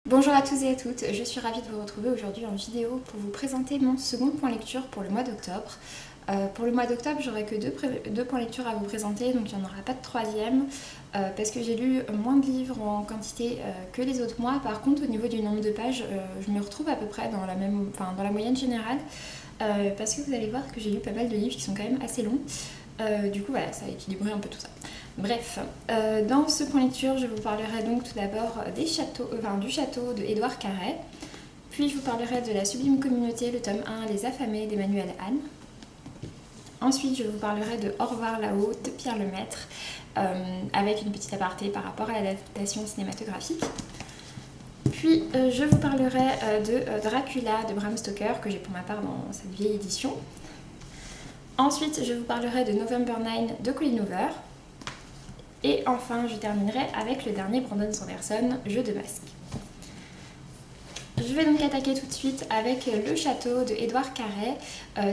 Bonjour à tous et à toutes, je suis ravie de vous retrouver aujourd'hui en vidéo pour vous présenter mon second point lecture pour le mois d'octobre. Pour le mois d'octobre, j'aurai que deux points lecture à vous présenter, donc il n'y en aura pas de troisième, parce que j'ai lu moins de livres en quantité que les autres mois. Par contre, au niveau du nombre de pages, je me retrouve à peu près dans dans la moyenne générale, parce que vous allez voir que j'ai lu pas mal de livres qui sont quand même assez longs. Du coup, voilà, ça a équilibré un peu tout ça. Bref, dans ce point lecture, je vous parlerai donc tout d'abord du château de Édouard Carré. Puis je vous parlerai de La Sublime Communauté, le tome 1, Les Affamés d'Emmanuelle Anne. Ensuite, je vous parlerai de Au revoir là-haut de Pierre Lemaitre, avec une petite aparté par rapport à l'adaptation cinématographique. Puis je vous parlerai de Dracula de Bram Stoker, que j'ai pour ma part dans cette vieille édition. Ensuite, je vous parlerai de November 9 de Colleen Hoover. Et enfin, je terminerai avec le dernier Brandon Sanderson, Jeu de masques. Je vais donc attaquer tout de suite avec Le Château de Édouard Carré.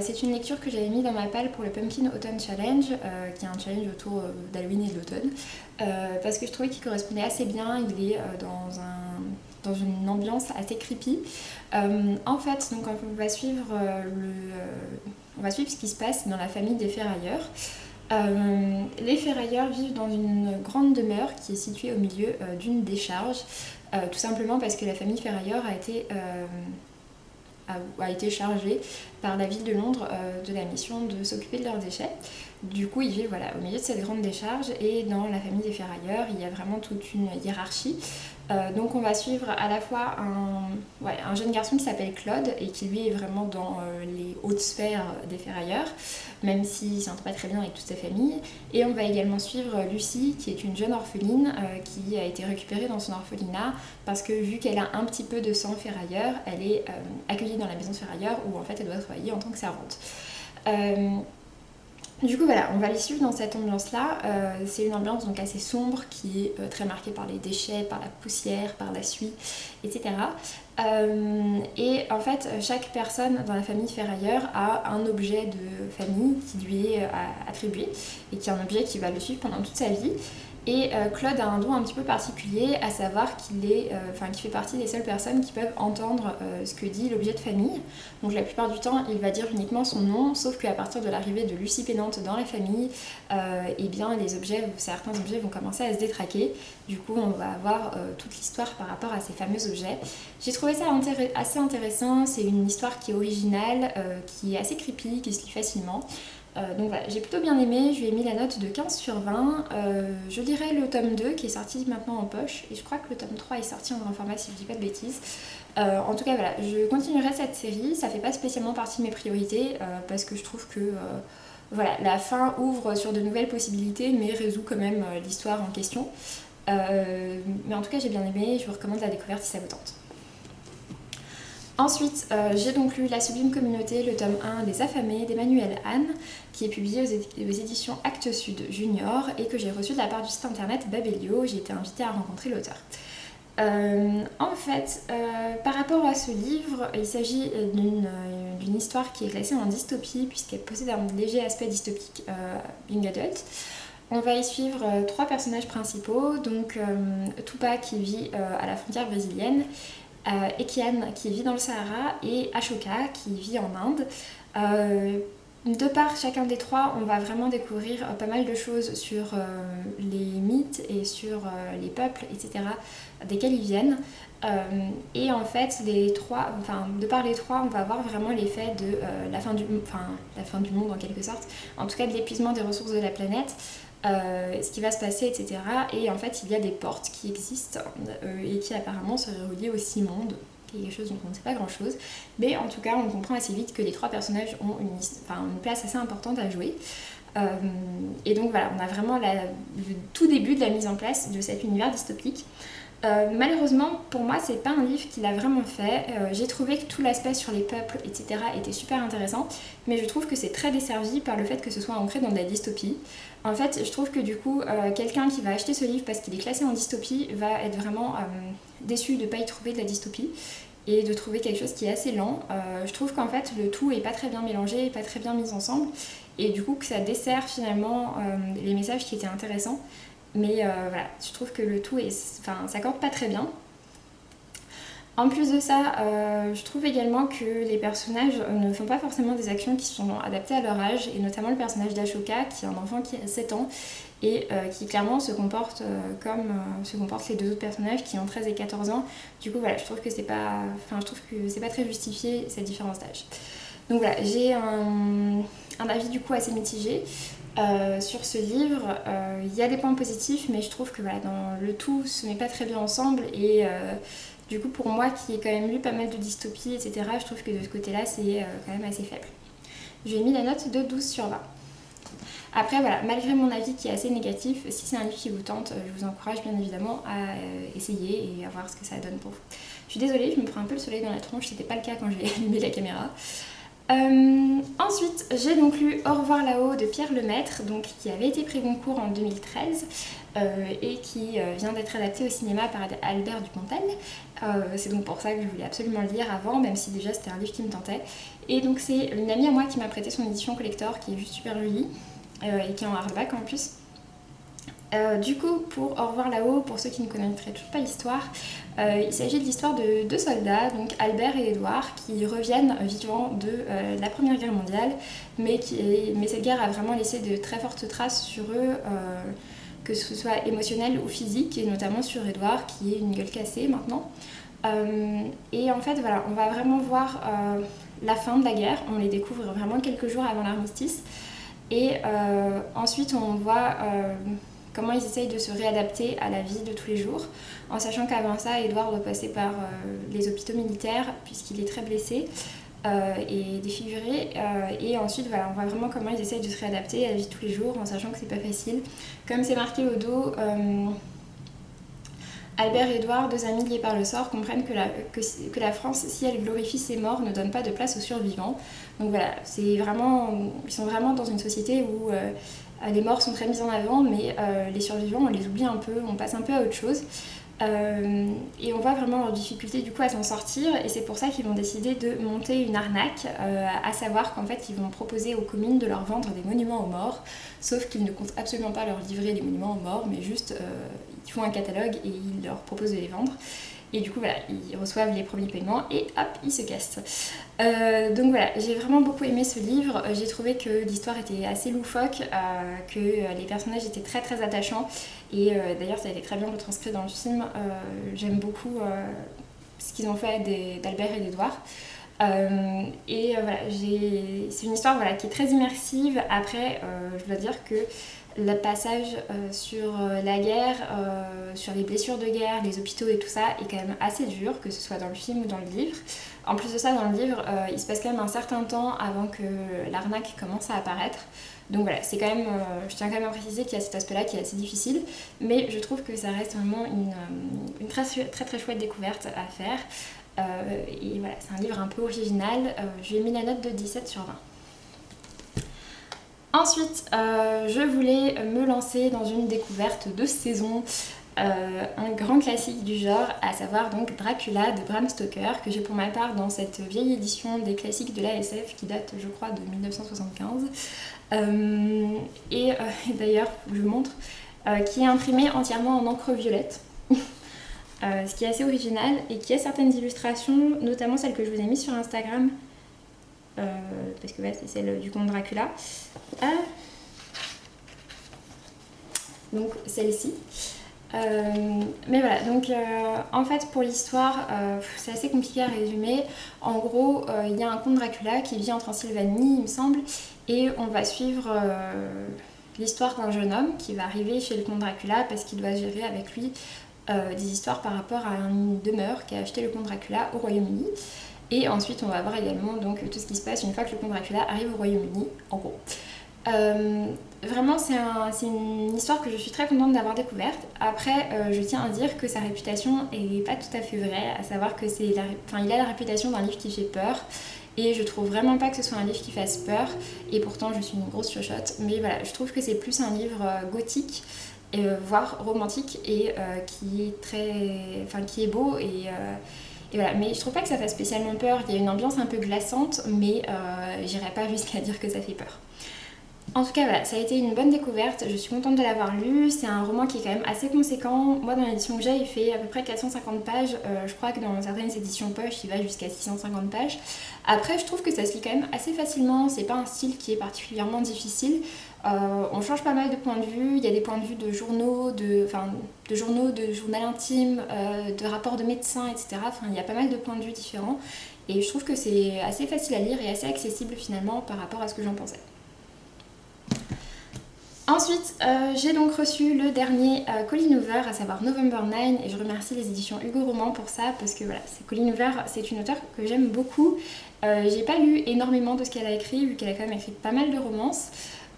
C'est une lecture que j'avais mis dans ma palle pour le Pumpkin Autumn Challenge, qui est un challenge autour d'Halloween et de l'automne, parce que je trouvais qu'il correspondait assez bien. Il est dans une ambiance assez creepy. En fait, donc, on va suivre ce qui se passe dans la famille des ferrailleurs. Les ferrailleurs vivent dans une grande demeure qui est située au milieu d'une décharge, tout simplement parce que la famille ferrailleur a été chargée par la ville de Londres de la mission de s'occuper de leurs déchets. Du coup, ils vivent au milieu de cette grande décharge, et dans la famille des ferrailleurs, il y a vraiment toute une hiérarchie. Donc on va suivre à la fois un jeune garçon qui s'appelle Claude et qui lui est vraiment dans les hautes sphères des ferrailleurs, même s'il ne s'entend pas très bien avec toute sa famille. Et on va également suivre Lucie, qui est une jeune orpheline qui a été récupérée dans son orphelinat parce que, vu qu'elle a un petit peu de sang ferrailleur, elle est accueillie dans la maison de ferrailleur où en fait elle doit travailler en tant que servante. Du coup voilà, on va les suivre dans cette ambiance-là. C'est une ambiance donc assez sombre qui est très marquée par les déchets, par la poussière, par la suie, etc. Et en fait, chaque personne dans la famille ferrailleur a un objet de famille qui lui est attribué et qui est un objet qui va le suivre pendant toute sa vie. Et Claude a un don un petit peu particulier, à savoir qu'il fait partie des seules personnes qui peuvent entendre ce que dit l'objet de famille. Donc la plupart du temps, il va dire uniquement son nom, sauf qu'à partir de l'arrivée de Lucie Pennante dans la famille, eh bien certains objets vont commencer à se détraquer. Du coup, on va avoir toute l'histoire par rapport à ces fameux objets. J'ai trouvé ça assez intéressant. C'est une histoire qui est originale, qui est assez creepy, qui se lit facilement. Donc voilà, j'ai plutôt bien aimé, je lui ai mis la note de 15 sur 20. Je dirais le tome 2 qui est sorti maintenant en poche, et je crois que le tome 3 est sorti en grand format si je dis pas de bêtises. En tout cas voilà, je continuerai cette série, ça fait pas spécialement partie de mes priorités, parce que je trouve que la fin ouvre sur de nouvelles possibilités mais résout quand même l'histoire en question. Mais en tout cas j'ai bien aimé, je vous recommande la découverte si ça vous tente. Ensuite, j'ai donc lu La Sublime Communauté, le tome 1, Les Affamés d'Emmanuelle Anne, qui est publié aux éditions Actes Sud Junior et que j'ai reçu de la part du site internet Babelio. J'ai été invitée à rencontrer l'auteur. Par rapport à ce livre, il s'agit d'une histoire qui est classée en dystopie puisqu'elle possède un léger aspect dystopique young adult. On va y suivre trois personnages principaux, donc Tupac qui vit à la frontière brésilienne, Ekian qui vit dans le Sahara et Ashoka qui vit en Inde. De par chacun des trois, on va vraiment découvrir pas mal de choses sur les mythes et sur les peuples, etc. desquels ils viennent. Et en fait, de par les trois, on va voir vraiment l'effet de la fin du monde en quelque sorte, en tout cas de l'épuisement des ressources de la planète. Ce qui va se passer, etc. Et en fait, il y a des portes qui existent et qui apparemment seraient reliées aux 6 mondes, qui est quelque chose dont on ne sait pas grand chose. Mais en tout cas, on comprend assez vite que les trois personnages ont une place assez importante à jouer. Et donc voilà, on a vraiment le tout début de la mise en place de cet univers dystopique. Malheureusement, pour moi, c'est pas un livre qu'il a vraiment fait. J'ai trouvé que tout l'aspect sur les peuples, etc. était super intéressant, mais je trouve que c'est très desservi par le fait que ce soit ancré dans de la dystopie. En fait, je trouve que du coup, quelqu'un qui va acheter ce livre parce qu'il est classé en dystopie va être vraiment déçu de ne pas y trouver de la dystopie et de trouver quelque chose qui est assez lent. Je trouve qu'en fait, le tout est pas très bien mélangé, pas très bien mis ensemble, et du coup que ça dessert finalement les messages qui étaient intéressants. Mais voilà, je trouve que le tout s'accorde pas très bien. En plus de ça, je trouve également que les personnages ne font pas forcément des actions qui sont adaptées à leur âge, et notamment le personnage d'Ashoka, qui est un enfant qui a 7 ans, et qui clairement se comporte comme se comportent les deux autres personnages qui ont 13 et 14 ans. Du coup voilà, je trouve que c'est pas, très justifié cette différence d'âge. Donc voilà, j'ai un avis du coup assez mitigé sur ce livre. Il y a des points positifs, mais je trouve que voilà, dans le tout se met pas très bien ensemble, et du coup pour moi qui ai quand même lu pas mal de dystopies, etc., je trouve que de ce côté-là c'est quand même assez faible. Je lui ai mis la note de 12 sur 20. Après voilà, malgré mon avis qui est assez négatif, si c'est un livre qui vous tente, je vous encourage bien évidemment à essayer et à voir ce que ça donne pour vous. Je suis désolée, je me prends un peu le soleil dans la tronche, c'était pas le cas quand j'ai allumé la caméra. Ensuite, j'ai donc lu Au revoir là-haut de Pierre Lemaitre, donc, qui avait été pris Goncourt en 2013 et qui vient d'être adapté au cinéma par Albert Dupontel. C'est donc pour ça que je voulais absolument le lire avant, même si déjà c'était un livre qui me tentait. Et donc c'est une amie à moi qui m'a prêté son édition collector, qui est juste super jolie et qui est en hardback en plus. Du coup, pour Au revoir là-haut, pour ceux qui ne connaîtraient toujours pas l'histoire, il s'agit de l'histoire de deux soldats, donc Albert et Édouard, qui reviennent vivants de la Première Guerre mondiale, mais cette guerre a vraiment laissé de très fortes traces sur eux, que ce soit émotionnel ou physique, et notamment sur Édouard, qui est une gueule cassée maintenant. Et en fait, voilà, on va vraiment voir la fin de la guerre, on les découvre vraiment quelques jours avant l'armistice, et ensuite on voit comment ils essayent de se réadapter à la vie de tous les jours, en sachant qu'avant ça, Édouard doit passer par les hôpitaux militaires, puisqu'il est très blessé et défiguré. Et ensuite, voilà, on voit vraiment comment ils essayent de se réadapter à la vie de tous les jours, en sachant que c'est pas facile. Comme c'est marqué au dos, Albert et Édouard, deux amis liés par le sort, comprennent que la France, si elle glorifie ses morts, ne donne pas de place aux survivants. Donc voilà, ils sont vraiment dans une société où les morts sont très mises en avant, mais les survivants, on les oublie un peu, on passe un peu à autre chose. Et on voit vraiment leur difficulté du coup à s'en sortir, et c'est pour ça qu'ils vont décider de monter une arnaque, à savoir qu'en fait ils vont proposer aux communes de leur vendre des monuments aux morts, sauf qu'ils ne comptent absolument pas leur livrer les monuments aux morts, mais juste ils font un catalogue et ils leur proposent de les vendre. Et du coup voilà, ils reçoivent les premiers paiements et hop, ils se cassent. Donc voilà, j'ai vraiment beaucoup aimé ce livre. J'ai trouvé que l'histoire était assez loufoque, que les personnages étaient très très attachants. Et d'ailleurs ça a été très bien retranscrit dans le film. J'aime beaucoup ce qu'ils ont fait d'Albert et d'Édouard. Voilà, c'est une histoire voilà, qui est très immersive. Après, je dois dire que le passage sur la guerre, sur les blessures de guerre, les hôpitaux et tout ça est quand même assez dur, que ce soit dans le film ou dans le livre. En plus de ça, dans le livre, il se passe quand même un certain temps avant que l'arnaque commence à apparaître. Donc voilà, c'est quand même, je tiens quand même à préciser qu'il y a cet aspect-là qui est assez difficile, mais je trouve que ça reste vraiment une très très chouette découverte à faire. Et voilà, c'est un livre un peu original. Je lui ai mis la note de 17 sur 20. Ensuite, je voulais me lancer dans une découverte de saison, un grand classique du genre, à savoir donc Dracula de Bram Stoker, que j'ai pour ma part dans cette vieille édition des classiques de l'ASF qui date je crois de 1975. Et d'ailleurs, je vous montre, qui est imprimé entièrement en encre violette. Ce qui est assez original et qui a certaines illustrations, notamment celle que je vous ai mise sur Instagram. Parce que ouais, c'est celle du comte Dracula. Donc celle-ci. Mais voilà, donc en fait pour l'histoire, c'est assez compliqué à résumer. En gros, il y a un comte Dracula qui vit en Transylvanie, il me semble, et on va suivre l'histoire d'un jeune homme qui va arriver chez le comte Dracula parce qu'il doit gérer avec lui des histoires par rapport à une demeure qu'a acheté le comte Dracula au Royaume-Uni. Et ensuite on va voir également donc tout ce qui se passe une fois que le comte Dracula arrive au Royaume-Uni, en gros. Vraiment c'est une histoire que je suis très contente d'avoir découverte. Après je tiens à dire que sa réputation est pas tout à fait vraie, à savoir que il a la réputation d'un livre qui fait peur. Et je trouve vraiment pas que ce soit un livre qui fasse peur, et pourtant je suis une grosse chochotte. Mais voilà, je trouve que c'est plus un livre gothique, voire romantique, et qui est beau et voilà. Mais je trouve pas que ça fasse spécialement peur, il y a une ambiance un peu glaçante, mais j'irai pas jusqu'à dire que ça fait peur. En tout cas voilà, ça a été une bonne découverte, je suis contente de l'avoir lu, c'est un roman qui est quand même assez conséquent. Moi dans l'édition que j'ai il fait à peu près 450 pages, je crois que dans certaines éditions poche il va jusqu'à 650 pages. Après je trouve que ça se lit quand même assez facilement, c'est pas un style qui est particulièrement difficile. On change pas mal de points de vue, il y a des points de vue de journaux, de journal intime, de rapports de médecins, etc. Enfin il y a pas mal de points de vue différents et je trouve que c'est assez facile à lire et assez accessible finalement par rapport à ce que j'en pensais. Ensuite, j'ai donc reçu le dernier Colleen Hoover, à savoir November 9, et je remercie les éditions Hugo Roman pour ça, parce que voilà, Colleen Hoover, c'est une auteure que j'aime beaucoup. J'ai pas lu énormément de ce qu'elle a écrit, vu qu'elle a quand même écrit pas mal de romances.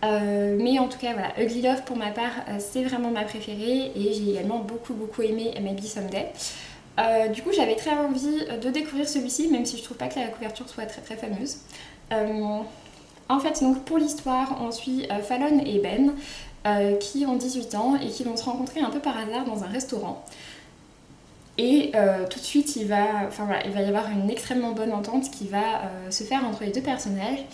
Mais en tout cas, voilà, Ugly Love pour ma part, c'est vraiment ma préférée, et j'ai également beaucoup aimé Maybe Someday. Du coup, j'avais très envie de découvrir celui-ci, même si je trouve pas que la couverture soit très fameuse. En fait, donc pour l'histoire, on suit Fallon et Ben qui ont 18 ans et qui vont se rencontrer un peu par hasard dans un restaurant. Et tout de suite, il va y avoir une extrêmement bonne entente qui va se faire entre les deux personnages.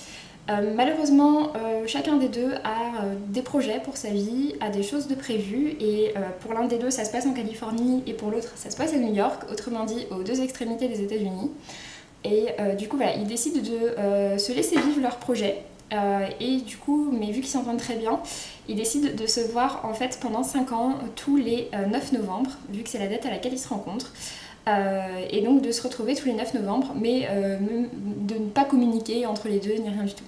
Malheureusement, chacun des deux a des projets pour sa vie, a des choses de prévues, et pour l'un des deux, ça se passe en Californie et pour l'autre, ça se passe à New York, autrement dit aux deux extrémités des États-Unis. Et du coup voilà, ils décident de se laisser vivre leur projet. Et du coup, mais vu qu'ils s'entendent très bien, ils décident de se voir en fait pendant 5 ans, tous les 9 novembre, vu que c'est la date à laquelle ils se rencontrent. Et donc de se retrouver tous les 9 novembre, mais de ne pas communiquer entre les deux, ni rien du tout.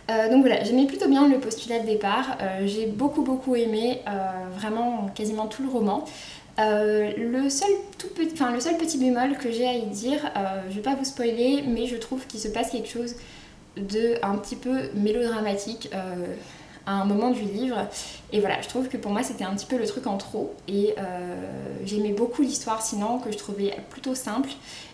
Donc voilà, j'aimais plutôt bien le postulat de départ, j'ai beaucoup aimé vraiment quasiment tout le roman. Le seul petit bémol que j'ai à y dire, je vais pas vous spoiler, mais je trouve qu'il se passe quelque chose de un petit peu mélodramatique à un moment du livre, et voilà, je trouve que pour moi c'était un petit peu le truc en trop, et j'aimais beaucoup l'histoire sinon, que je trouvais plutôt simple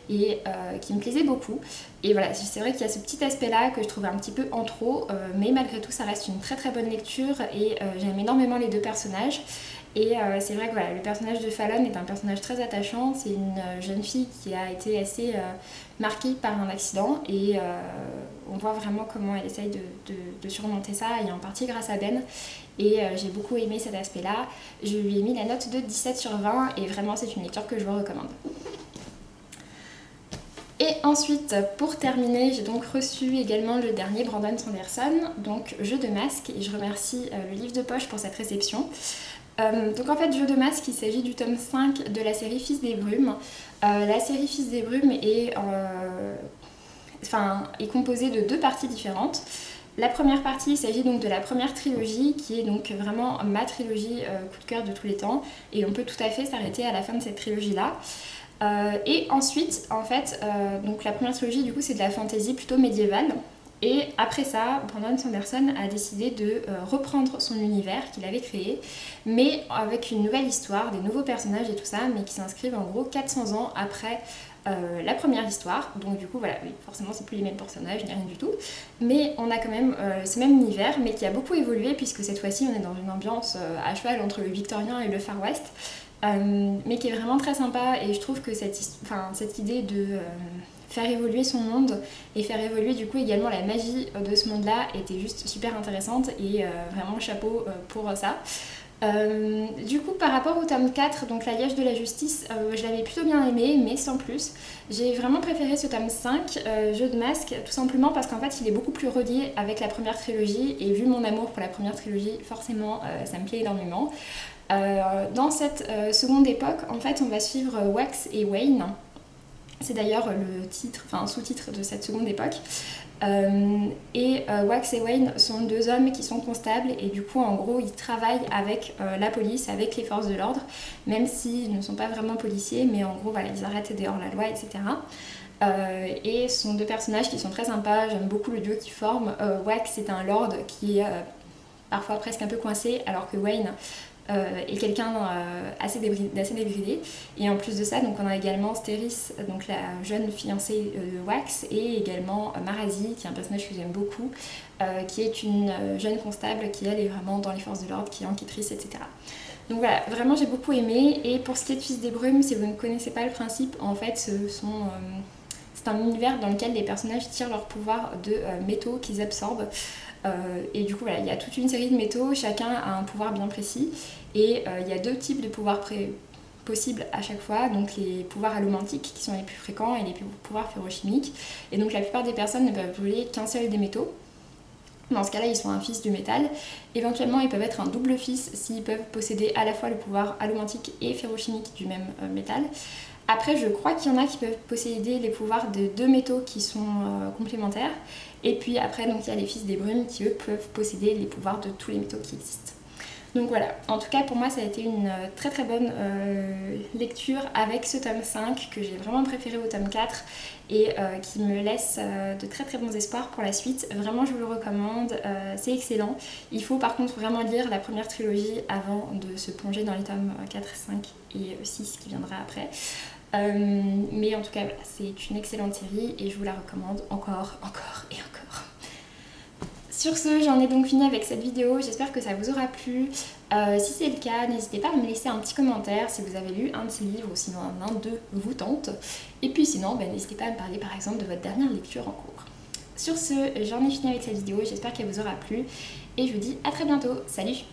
et qui me plaisait beaucoup. Et voilà, c'est vrai qu'il y a ce petit aspect là que je trouvais un petit peu en trop, mais malgré tout ça reste une très bonne lecture, et j'aime énormément les deux personnages. Et c'est vrai que voilà, le personnage de Fallon est un personnage très attachant. C'est une jeune fille qui a été assez marquée par un accident, et on voit vraiment comment elle essaye de surmonter ça, et en partie grâce à Ben. Et j'ai beaucoup aimé cet aspect-là. Je lui ai mis la note de 17 sur 20, et vraiment c'est une lecture que je vous recommande. Et ensuite, pour terminer, j'ai donc reçu également le dernier Brandon Sanderson, donc Jeu de masques, et je remercie le livre de poche pour cette réception. Donc en fait, Jeu de masques, il s'agit du tome 5 de la série Fils des Brumes. La série Fils des Brumes est composée de 2 parties différentes. La première partie, il s'agit donc de la première trilogie, qui est donc vraiment ma trilogie coup de cœur de tous les temps, et on peut tout à fait s'arrêter à la fin de cette trilogie-là. Et ensuite, en fait, donc la première trilogie, du coup, c'est de la fantasy plutôt médiévale. Et après ça, Brandon Sanderson a décidé de reprendre son univers qu'il avait créé, mais avec une nouvelle histoire, des nouveaux personnages et tout ça, mais qui s'inscrivent en gros 400 ans après la première histoire. Donc du coup, voilà, oui, forcément c'est plus les mêmes personnages, ni rien du tout, mais on a quand même ce même univers, mais qui a beaucoup évolué, puisque cette fois-ci on est dans une ambiance à cheval entre le victorien et le Far West, mais qui est vraiment très sympa. Et je trouve que cette idée de faire évoluer son monde et faire évoluer du coup également la magie de ce monde-là était juste super intéressante, et vraiment chapeau pour ça. Du coup, par rapport au tome 4, donc l'alliage de la justice, je l'avais plutôt bien aimé, mais sans plus. J'ai vraiment préféré ce tome 5, Jeu de masques, tout simplement parce qu'en fait il est beaucoup plus relié avec la première trilogie, et vu mon amour pour la première trilogie, forcément ça me plaît énormément. Dans cette seconde époque, en fait on va suivre Wax et Wayne. C'est d'ailleurs le titre, enfin sous-titre de cette seconde époque. Wax et Wayne sont 2 hommes qui sont constables, et du coup en gros ils travaillent avec la police, avec les forces de l'ordre, même s'ils ne sont pas vraiment policiers, mais en gros voilà, ils arrêtent des hors-la-loi, etc. Et ce sont 2 personnages qui sont très sympas, j'aime beaucoup le duo qu'ils forment. Wax est un lord qui est parfois presque un peu coincé, alors que Wayne est quelqu'un d'assez débridé. Et en plus de ça, donc on a également Steris, donc la jeune fiancée de Wax, et également Marazi, qui est un personnage que j'aime beaucoup, qui est une jeune constable qui elle est vraiment dans les forces de l'ordre, qui est enquêtrice, etc. Donc voilà, vraiment j'ai beaucoup aimé. Et pour ce qui est de Fils des Brumes, si vous ne connaissez pas le principe, en fait c'est un univers dans lequel les personnages tirent leur pouvoir de métaux qu'ils absorbent. Et du coup voilà, il y a toute une série de métaux, chacun a un pouvoir bien précis et il y a 2 types de pouvoirs possibles à chaque fois, donc les pouvoirs allomantiques qui sont les plus fréquents et les pouvoirs ferrochimiques. Et donc la plupart des personnes ne peuvent brûler qu'un seul des métaux. Dans ce cas-là, ils sont un fils du métal. Éventuellement, ils peuvent être un double fils s'ils peuvent posséder à la fois le pouvoir allomantique et ferrochimique du même métal. Après, je crois qu'il y en a qui peuvent posséder les pouvoirs de 2 métaux qui sont complémentaires. Et puis après, donc, il y a les fils des brumes qui, eux, peuvent posséder les pouvoirs de tous les métaux qui existent. Donc voilà, en tout cas pour moi ça a été une très très bonne lecture avec ce tome 5 que j'ai vraiment préféré au tome 4 et qui me laisse de très très bons espoirs pour la suite. Vraiment je vous le recommande, c'est excellent. Il faut par contre vraiment lire la première trilogie avant de se plonger dans les tomes 4, 5 et 6 qui viendra après. Mais en tout cas voilà, c'est une excellente série et je vous la recommande encore et encore. Sur ce, j'en ai donc fini avec cette vidéo, j'espère que ça vous aura plu. Si c'est le cas, n'hésitez pas à me laisser un petit commentaire si vous avez lu un de ces livres ou sinon un d'eux vous tente. Et puis sinon, n'hésitez pas à me parler par exemple de votre dernière lecture en cours. Sur ce, j'en ai fini avec cette vidéo, j'espère qu'elle vous aura plu et je vous dis à très bientôt. Salut!